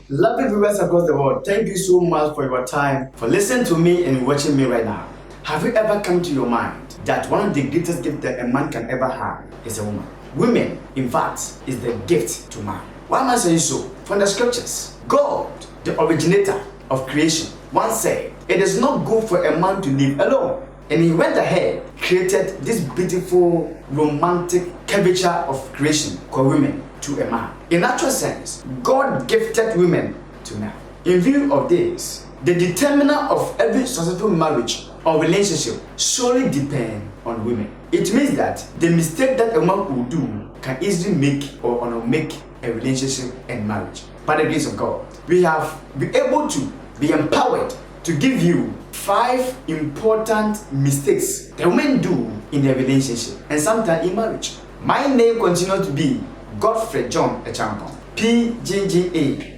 Lovely viewers across the world, thank you so much for your time, for listening to me and watching me right now. Have you ever come to your mind that one of the greatest gifts that a man can ever have is a woman? Women, in fact, is the gift to man. Why am I saying so? From the scriptures, God, the originator of creation, once said, "It is not good for a man to live alone." And he went ahead, created this beautiful, romantic curvature of creation called women to a man. In actual sense, God gifted women to man. In view of this, the determiner of every successful marriage or relationship solely depends on women. It means that the mistake that a man will do can easily make or not make a relationship and marriage. By the grace of God, we have been able to be empowered to give you 5 important mistakes that women do in their relationship and sometimes in marriage. My name continues to be Godfred John Acheampong, PGJA.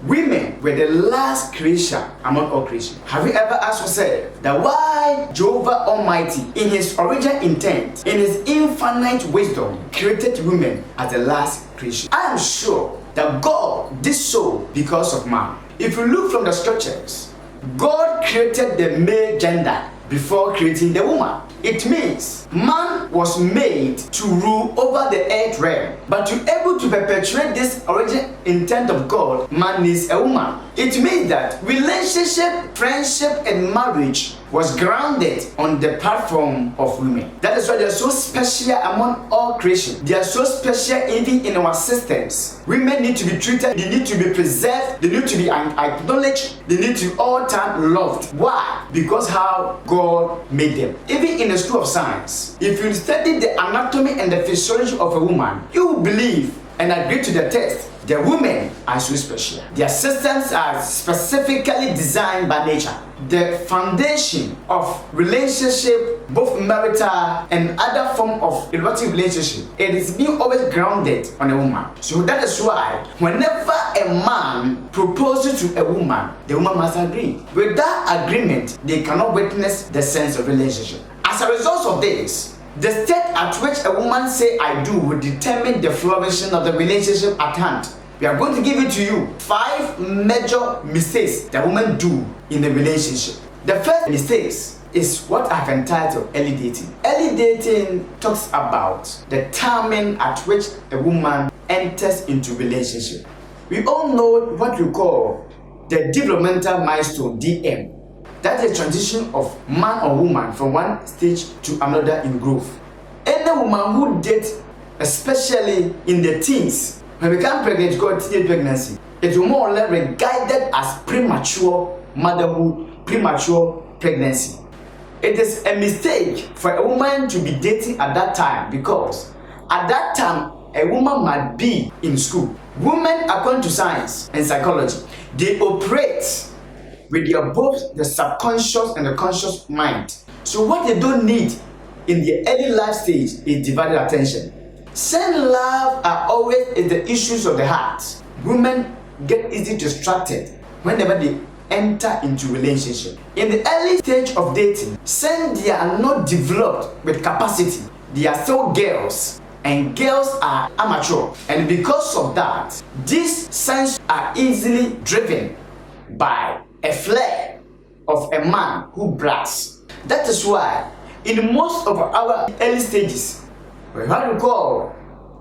Women were the last creation among all creation. Have you ever asked yourself that why Jehovah Almighty, in his original intent, in his infinite wisdom, created women as the last creation? I am sure that God did so because of man. If you look from the scriptures, God created the male gender before creating the woman. It means man was made to rule over the earth realm, but to be able to perpetuate this original intent of God, man needs a woman. It means that relationship, friendship, and marriage was grounded on the platform of women. That is why they are so special among all creation. They are so special even in our systems. Women need to be treated, they need to be preserved, they need to be acknowledged, they need to be all time loved. Why? Because how God made them. Even in the school of science, if you study the anatomy and the physiology of a woman, you will believe and agree to the test. The women are so special. Their systems are specifically designed by nature. The foundation of relationship, both marital and other form of erotic relationship, it is being always grounded on a woman. So that is why whenever a man proposes to a woman, the woman must agree. Without agreement, they cannot witness the sense of relationship. As a result of this, the state at which a woman say "I do" will determine the flourishing of the relationship at hand. We are going to give it to you 5 major mistakes that women do in the relationship. The first mistake is what I've entitled early dating. Early dating talks about the timing at which a woman enters into relationship. We all know what we call the developmental milestone, DM. That is a transition of man or woman from one stage to another in growth. Any woman who dates, especially in the teens, when we become pregnant, got teenage pregnancy, it will more or less be regarded as premature motherhood, premature pregnancy. It is a mistake for a woman to be dating at that time because at that time, a woman might be in school. Women, according to science and psychology, they operate with both the subconscious and the conscious mind. So what they don't need in the early life stage is divided attention. Sin, love are always the issues of the heart. Women get easily distracted whenever they enter into relationship. In the early stage of dating, since they are not developed with capacity, they are still girls, and girls are amateur. And because of that, these signs are easily driven by a flare of a man who brags. That is why in most of our early stages, we have to call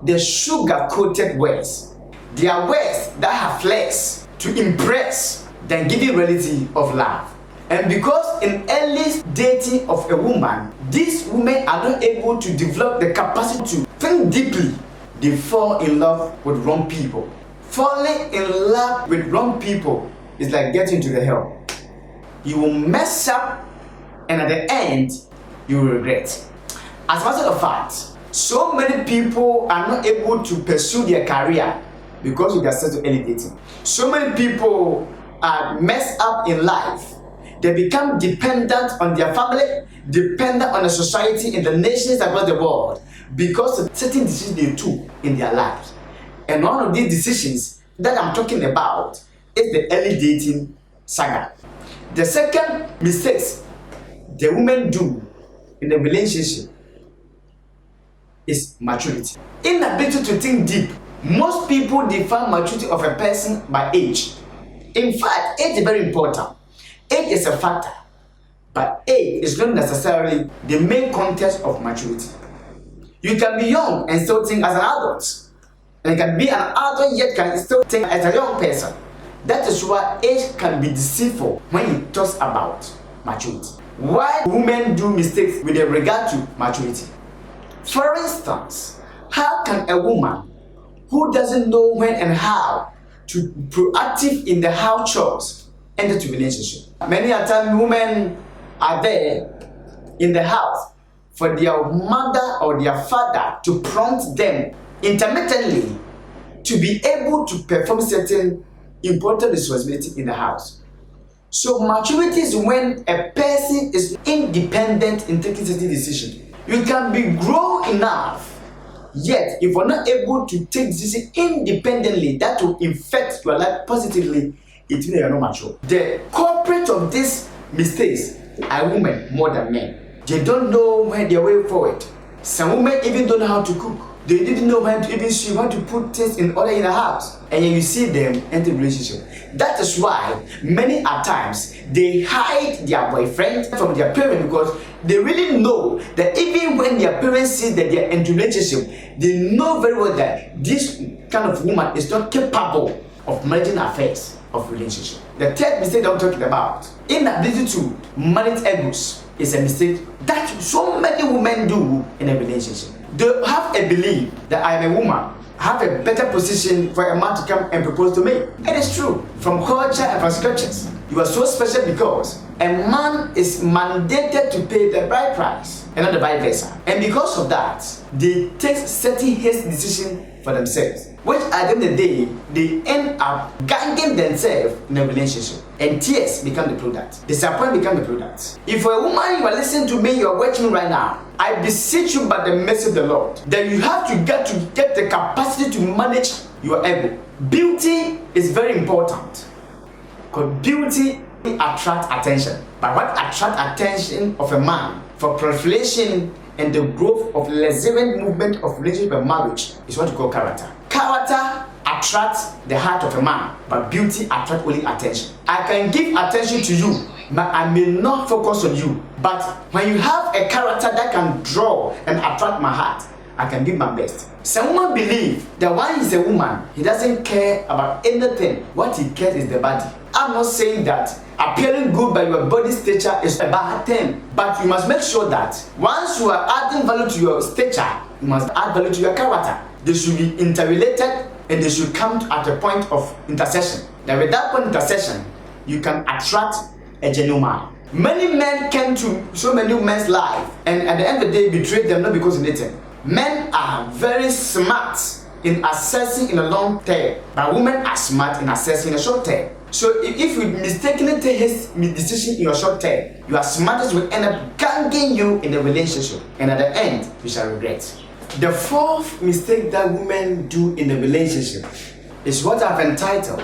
the sugar-coated words. They are words that have flares to impress than giving reality of love. And because in early dating of a woman, these women are not able to develop the capacity to think deeply, they fall in love with wrong people. Falling in love with wrong people is like getting to the hell. You will mess up and at the end, you will regret. As a matter of fact, so many people are not able to pursue their career because of their sense of early dating. So many people are messed up in life. They become dependent on their family, dependent on the society in the nations across the world because of certain decisions they took in their lives. And one of these decisions that I'm talking about is the early dating saga. The second mistake the women do in a relationship is maturity. Inability to think deep. Most people define maturity of a person by age. In fact, age is very important. Age is a factor, but age is not necessarily the main context of maturity. You can be young and still think as an adult, and you can be an adult yet can still think as a young person. That is why age can be deceitful when it talks about maturity. Why women do mistakes with regard to maturity? For instance, how can a woman who doesn't know when and how to be proactive in the house chores enter into a relationship? Many a time women are there in the house for their mother or their father to prompt them intermittently to be able to perform certain important responsibility in the house. So maturity is when a person is independent in taking certain decisions. You can be grown enough, yet if you're not able to take decisions independently that will affect your life positively, it means you're not mature. The culprit of these mistakes are women more than men. They don't know where their way forward. Some women even don't know how to cook. They didn't know when to even see how to put things in order in the house. And then you see them enter a relationship. That is why many at times they hide their boyfriend from their parents, because they really know that even when their parents see that they are in a relationship, they know very well that this kind of woman is not capable of managing affairs of relationship. The third mistake that I'm talking about, inability to manage egos, is a mistake that so many women do in a relationship. They have a belief that I am a woman, have a better position for a man to come and propose to me. It is true. From culture and from scriptures, you are so special because a man is mandated to pay the bride price and not the vice versa. And because of that, they take certain hasty decisions for themselves, which at the end of the day, they end up ganging themselves in a relationship. And tears become the product. Disappointment become the product. If you're a woman, you are listening to me, you are watching me right now, I beseech you by the mercy of the Lord that you have to get the capacity to manage your ego. Beauty is very important, because beauty attracts attention. But what attracts attention of a man for proliferation and the growth of luxuriant movement of relationship and marriage is what you call character. Character attracts the heart of a man, but beauty attracts only attention. I can give attention to you, but I may not focus on you. But when you have a character that can draw and attract my heart, I can give my best. Some women believe that when he's a woman, he doesn't care about anything. What he cares is the body. I'm not saying that appearing good by your body stature is a bad thing, but you must make sure that once you are adding value to your stature, you must add value to your character. They should be interrelated and they should come at a point of intersection. That with that point of intersection, you can attract a genuine man. Many men came to so many men's life and at the end of the day betray them not because of anything. Men are very smart in assessing in a long term, but women are smart in assessing in a short term. So if you mistakenly take his decision in your short term, your smartest will end up ganging you in the relationship, and at the end, you shall regret. The fourth mistake that women do in the relationship is what I've entitled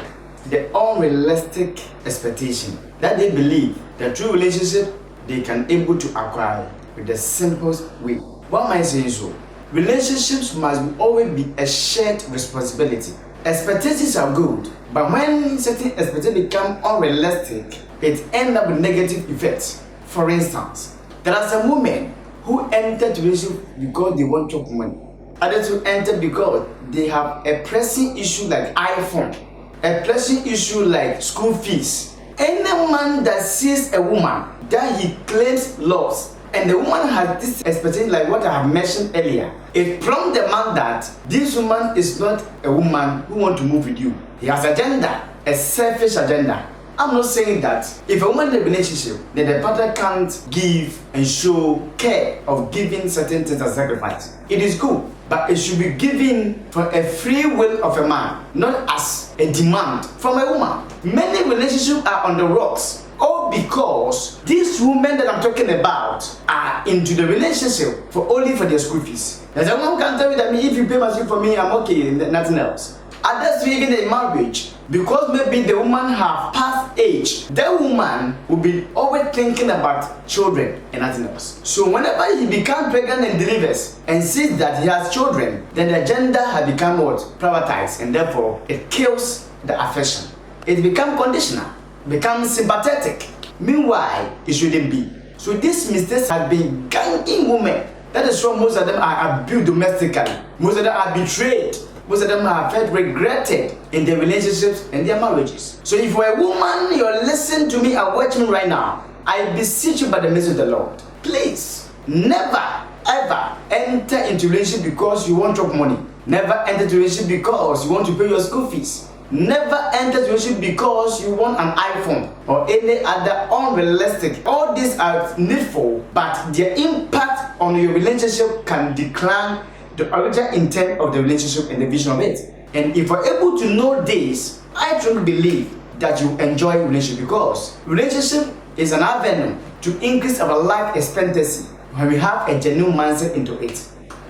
the unrealistic expectation. That they believe that through relationship, they can able to acquire with the simplest way. Why am I saying so? Relationships must always be a shared responsibility. Expectations are good, but when certain expectations become unrealistic, it ends up with negative effects. For instance, there are some women who enter relationship because they want to talk money. Others who enter because they have a pressing issue like iPhone, a pressing issue like school fees. Any man that sees a woman that he claims loves, and the woman has this expectation like what I have mentioned earlier, it prompts the man that this woman is not a woman who wants to move with you. He has agenda, a selfish agenda. I'm not saying that if a woman in a relationship, then the partner can't give and show care of giving certain things as sacrifice. It is good, but it should be given for a free will of a man, not as a demand from a woman. Many relationships are on the rocks, all because these women that I'm talking about are into the relationship for only for their school fees. There's a woman can tell me that if you pay my school for me, I'm okay, nothing else. Others even in marriage, because maybe the woman have past age, that woman will be always thinking about children and nothing else. So whenever he becomes pregnant and delivers and sees that he has children, then the gender has become what? Privatized, and therefore it kills the affection. It becomes conditional, becomes sympathetic. Meanwhile, it shouldn't be. So these mistakes have been ganging women. That is why most of them are abused domestically. Most of them are betrayed. Most of them have felt regretted in their relationships and their marriages. So if you're a woman, you're listening to me and watching me right now, I beseech you by the mercy of the Lord, please never ever enter into a relationship because you want to have money. Never enter into a relationship because you want to pay your school fees. Never enter into a relationship because you want an iPhone or any other unrealistic. All these are needful, but their impact on your relationship can decline the original intent of the relationship and the vision of it. And if you're able to know this, I truly believe that you enjoy relationship, because relationship is an avenue to increase our life expectancy when we have a genuine mindset into it.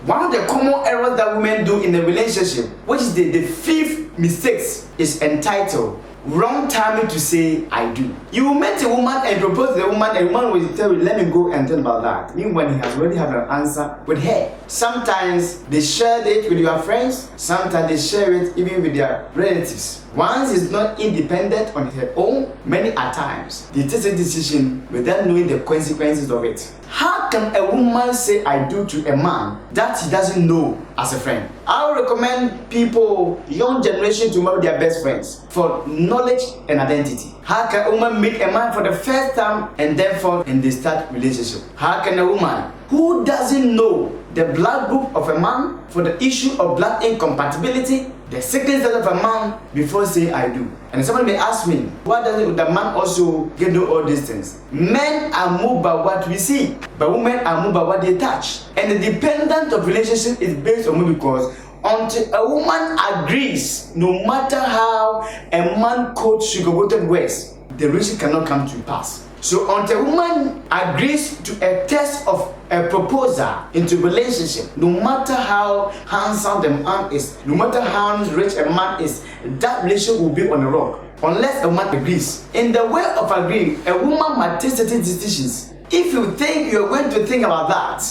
One of the common errors that women do in a relationship, which is the fifth mistakes, is entitled wrong timing to say I do. You met a woman and propose to the woman, and the woman will tell you, let me go and tell about that. Meanwhile, he has already had an answer with her. Sometimes they share it with your friends, sometimes they share it even with their relatives. Once is not independent on her own, many a times they take a decision without knowing the consequences of it. How can a woman say I do to a man that he doesn't know as a friend? I would recommend people, young generation, to marry their best friends for knowledge and identity. How can a woman meet a man for the first time and then fall and they start relationship? How can a woman who doesn't know the blood group of a man for the issue of blood incompatibility, the sickness of a man, before saying I do? And someone may ask me, why doesn't the man also get to all these things? Men are moved by what we see, but women are moved by what they touch. And the dependence of relationship is based on me, because until a woman agrees, no matter how a man quotes sugar-coated words, the relationship cannot come to pass. So until a woman agrees to a test of a proposal into relationship, no matter how handsome the man is, no matter how rich a man is, that relationship will be on the rock unless a woman agrees. In the way of agreeing, a woman must take certain decisions. If you think you're going to think about that,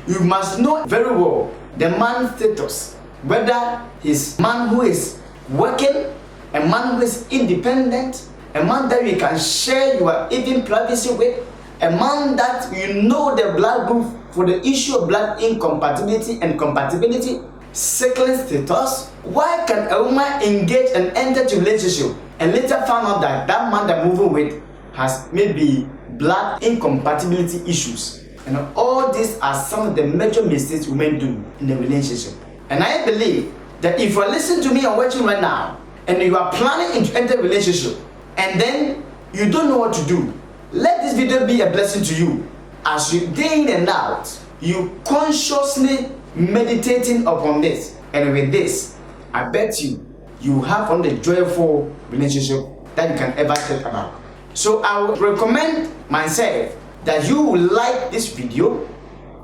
you must know very well the man's status, whether he's a man who is working, a man who is independent, a man that you can share your even privacy with, a man that you know the blood group for the issue of blood incompatibility and compatibility, sickness status. Why can a woman engage and enter into a relationship and later find out that that man they're moving with has maybe blood incompatibility issues? And all these are some of the major mistakes women do in the relationship. And I believe that if you are listening to me or watching right now, and you are planning to enter a relationship, and then you don't know what to do, let this video be a blessing to you. As you day in and out, you consciously meditating upon this, and with this, I bet you have one of the joyful relationship that you can ever think about. So I would recommend myself that you will like this video,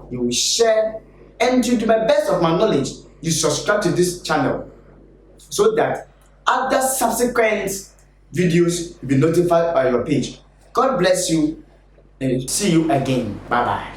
you will share, and to the best of my knowledge, you subscribe to this channel so that other subsequent videos will be notified by your page. God bless you and see you again. Bye bye.